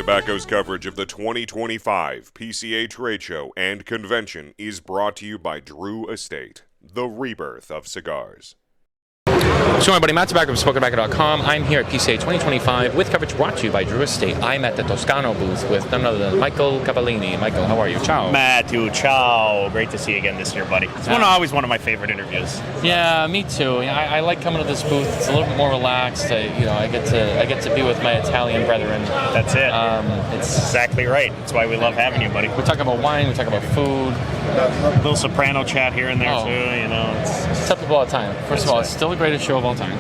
Tobacco's coverage of the 2025 PCA Trade Show and Convention is brought to you by Drew Estate, the rebirth of cigars. So everybody, Matt Tobacco from SmokeTobacco.com. I'm here at PCA 2025 with coverage brought to you by Drew Estate. I'm at the Toscano booth with none other than Michael Cavallini. Michael, how are you? Ciao. Matthew, ciao. Great to see you again this year, buddy. It's always one of my favorite interviews. Yeah, me too. I like coming to this booth. It's a little bit more relaxed. I get to be with my Italian brethren. That's it. It's exactly right. That's why we love having you, buddy. We talk about wine. We talk about food. A little soprano chat here and there too. You know, it's tell people all the time. First of all, it's still the greatest show of all time.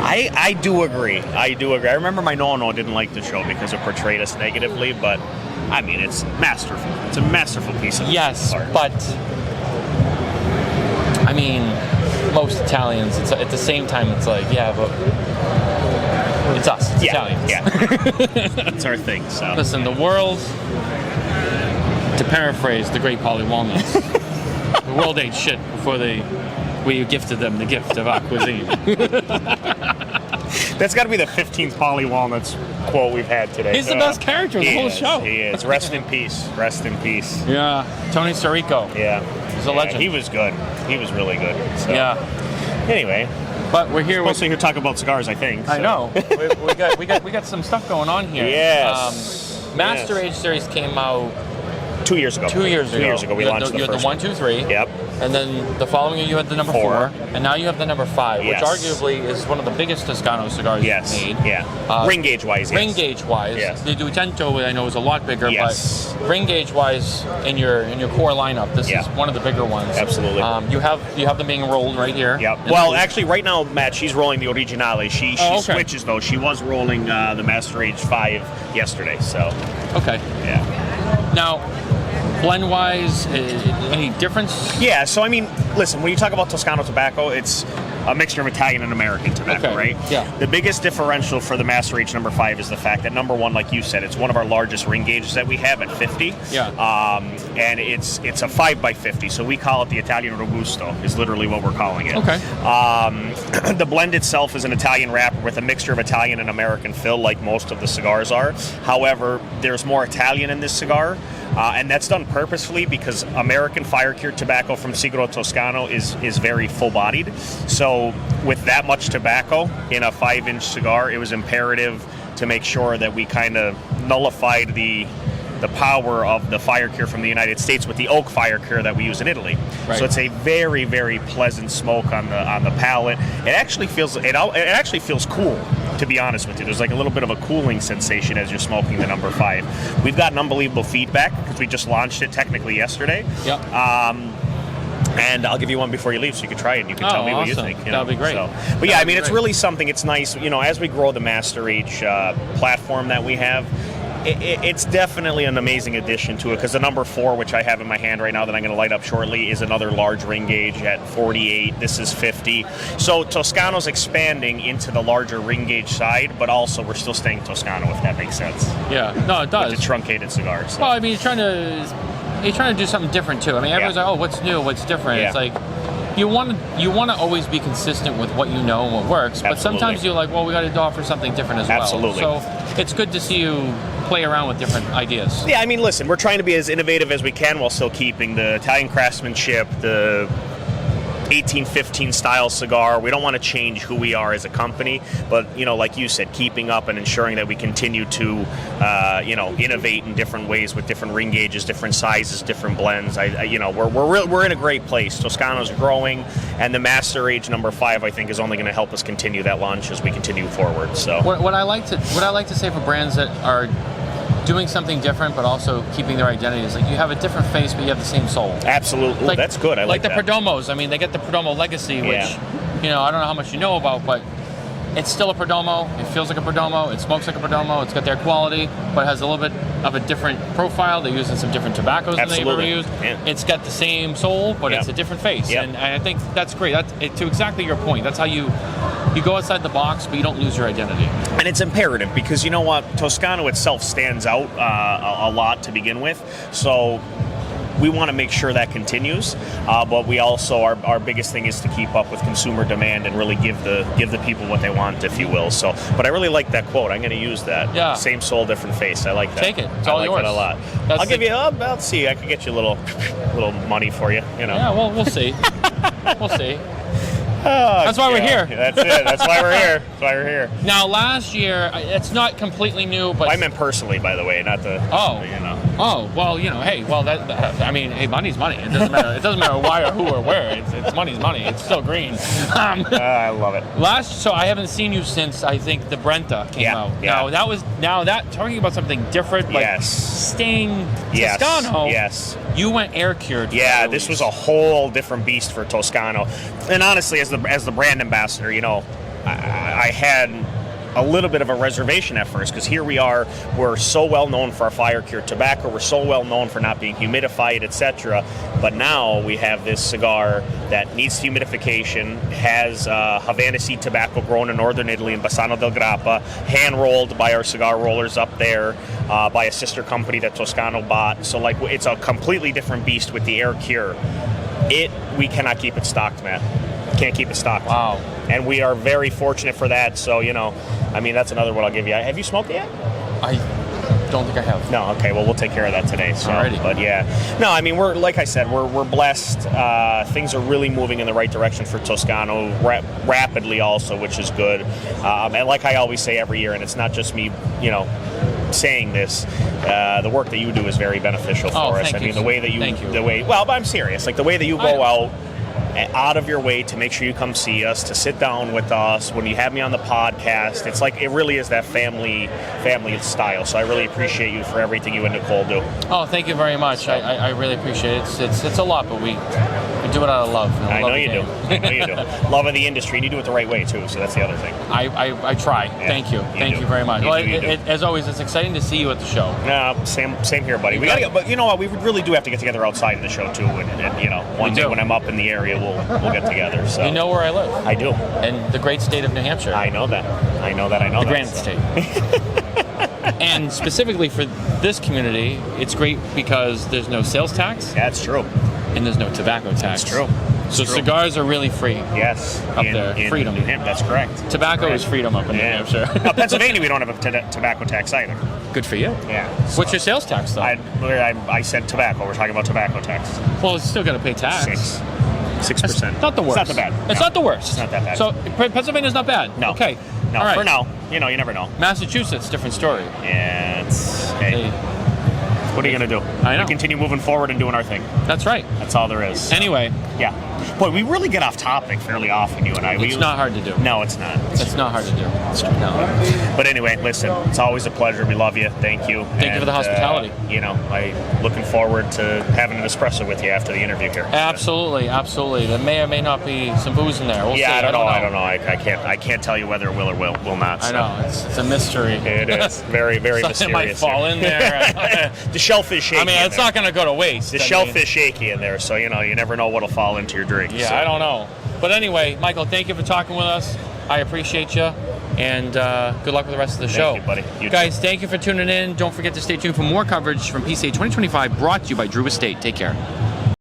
I do agree. I remember my no didn't like the show because it portrayed us negatively, but I mean, it's masterful. It's a masterful piece of art. But I mean, most Italians, it's at the same time, it's like, yeah, but it's us. It's Italians. Yeah, it's our thing. So listen, the world, to paraphrase the great Polly Walnuts, the world ate shit before we gifted them the gift of our cuisine. That's got to be the 15th Polly Walnuts quote we've had today. He's the best character of the whole show. He is. Rest in peace. Rest in peace. Yeah. Tony Sirico. Yeah. He's a legend. He was good. He was really good. So. Yeah. Anyway. But we're here. Mostly here to talk about cigars, I think. So. I know. we got some stuff going on here. Yes. Master Age Series came out 2 years ago. 2 years ago. 2 years ago, we launched the first one. You had the 1, 2, 3. Yep. And then the following year you had the number 4. And now you have the number 5, which arguably is one of the biggest Toscano cigars made. Yeah. Ring gauge wise, Ring gauge wise. Yes. The Duecento I know is a lot bigger, yes. But ring gauge wise in your core lineup, this is one of the bigger ones. Absolutely. You have them being rolled right here. Yep. Well, actually, right now, Matt, she's rolling the Originale. She switches though. She was rolling the Master Age 5 yesterday. So. Okay. Yeah. Now, blend-wise, any difference? Yeah, so I mean, listen, when you talk about Toscano tobacco, it's a mixture of Italian and American tobacco, right? Yeah. The biggest differential for the Master Age number 5 is the fact that number 1, like you said, it's one of our largest ring gauges that we have at 50. Yeah. And it's a 5x50, so we call it the Italian Robusto, is literally what we're calling it. Okay. The blend itself is an Italian wrapper with a mixture of Italian and American fill, like most of the cigars are. However, there's more Italian in this cigar. And that's done purposefully because American fire-cured tobacco from Sigaro Toscano is very full-bodied. So with that much tobacco in a 5-inch cigar, it was imperative to make sure that we kind of nullified the power of the fire cure from the United States with the oak fire cure that we use in Italy. Right. So it's a very, very pleasant smoke on the palate. It actually feels cool, to be honest with you. There's like a little bit of a cooling sensation as you're smoking the number 5. We've gotten unbelievable feedback because we just launched it technically yesterday. Yep. And I'll give you one before you leave so you can try it and you can tell me what you think. That'll be great. So, but yeah, I mean, it's really something. It's nice, as we grow the Master Age platform that we have, it's definitely an amazing addition to it because the number 4, which I have in my hand right now that I'm going to light up shortly, is another large ring gauge at 48. This is 50. So Toscano's expanding into the larger ring gauge side, but also we're still staying Toscano, if that makes sense. Yeah, no, it does. With the truncated cigars. So. Well, I mean, you're trying to do something different too. I mean, everyone's like, oh, what's new, what's different? Yeah. It's like you want to always be consistent with what you know and what works, but sometimes you're like, well, we got to offer something different as well. Absolutely. So it's good to see you play around with different ideas. Yeah, I mean, listen, we're trying to be as innovative as we can while still keeping the Italian craftsmanship, the 1815 style cigar. We don't want to change who we are as a company, but like you said, keeping up and ensuring that we continue to innovate in different ways with different ring gauges, different sizes, different blends. We're in a great place. Toscano's growing, and the Master Age number 5 I think is only going to help us continue that launch as we continue forward. So what I like to say for brands that are doing something different but also keeping their identity is like you have a different face but you have the same soul. Absolutely. Ooh, that's good. I like the that. Perdomos. I mean, they get the Perdomo legacy, which I don't know how much you know about, but it's still a Perdomo. It feels like a Perdomo. It smokes like a Perdomo. It's got their quality, but it has a little bit of a different profile. They're using some different tobaccos than they've ever used. Yeah. It's got the same soul, but it's a different face. Yep. And I think that's great. To exactly your point. That's how you go outside the box, but you don't lose your identity. And it's imperative because you know what? Toscano itself stands out a lot to begin with. So we want to make sure that continues. But we also, our biggest thing is to keep up with consumer demand and really give the people what they want, if you will. So, but I really like that quote. I'm going to use that. Yeah. Same soul, different face. I like that. Take it. It's all yours. I like that a lot. I'll give you. I'll see. I can get you a little money for you. You know. Yeah. Well, we'll see. We'll see. That's why we're here. That's it. That's why we're here. That's why we're here. Now, last year, it's not completely new, but I meant personally, by the way, not the. Oh. You know. Oh, well, hey, I mean, hey, money's money. It doesn't matter. It doesn't matter why or who or where. It's money's money. It's still green. I love it. So I haven't seen you since I think the Brenta came out. Yeah. Talking about something different, like staying Toscano. Yes. You went air cured. Yeah, this was a whole different beast for Toscano. And honestly, as the brand ambassador, I had a little bit of a reservation at first, because here we are, we're so well known for our fire cured tobacco, we're so well known for not being humidified, etc. But now we have this cigar that needs humidification, has Havana seed tobacco grown in northern Italy in Bassano del Grappa, hand rolled by our cigar rollers up there, by a sister company that Toscano bought. So it's a completely different beast with the air cure. We cannot keep it stocked, Matt. Can't keep it stocked. Wow. And we are very fortunate for that. So, that's another one I'll give you. Have you smoked it yet? I don't think I have. No, okay. Well, we'll take care of that today. So, alrighty. But yeah. No, I mean, we're blessed. Things are really moving in the right direction for Toscano rapidly also, which is good. And like I always say every year, and it's not just me, saying this, the work that you do is very beneficial for us. I mean, the way that but I'm serious. Like the way that you go out of your way to make sure you come see us, to sit down with us when you have me on the podcast. It's like it really is that family style. So I really appreciate you for everything you and Nicole do. Oh, thank you very much. I really appreciate it. It's a lot, but we do it out of love. I know you do. I know you do. Love of the industry, and you do it the right way too. So that's the other thing. I try. Yeah, thank you. Thank you very much. As always, it's exciting to see you at the show. Same here, buddy. We gotta get, but you know what? We really do have to get together outside of the show too. And one day when I'm up in the area, we'll get together. So you know where I live. I do. In the great state of New Hampshire. I know that. The grand state. And specifically for this community, it's great because there's no sales tax. That's true. And there's no tobacco tax. That's true. Cigars are really free. Yes. Up there. Freedom. New Hampshire, that's correct. Tobacco is freedom up in New Hampshire. Now, Pennsylvania, we don't have a tobacco tax either. Good for you. Yeah. What's your sales tax, though? I said tobacco. We're talking about tobacco tax. Well, it's still got to pay tax. 6%. Not the worst. It's not that bad. It's not the worst. It's not that bad. So Pennsylvania's not bad. No. Okay. No. All right. For now, you never know. Massachusetts, different story. Yeah. What are you going to do? I know. We continue moving forward and doing our thing. That's right. That's all there is. Anyway. Yeah. Boy, we really get off topic fairly often, you and I. It's not hard to do. No, it's not. It's not hard to do. No. But anyway, listen, it's always a pleasure. We love you. Thank you. Thank you for the hospitality. I'm looking forward to having an espresso with you after the interview here. Absolutely. There may or may not be some booze in there. We'll see. I don't know. I can't tell you whether it will or will not. So. I know. It's a mystery. It is. Very, very mysterious. It might fall in there. The shelf is shaky. I mean, it's not going to go to waste. The shelf is shaky in there, so you never know what'll fall into your drink. Yeah, so. I don't know. But anyway, Michael, thank you for talking with us. I appreciate you, and good luck with the rest of the show. Thank you, buddy. You guys, thank you for tuning in. Don't forget to stay tuned for more coverage from PCA 2025, brought to you by Drew Estate. Take care.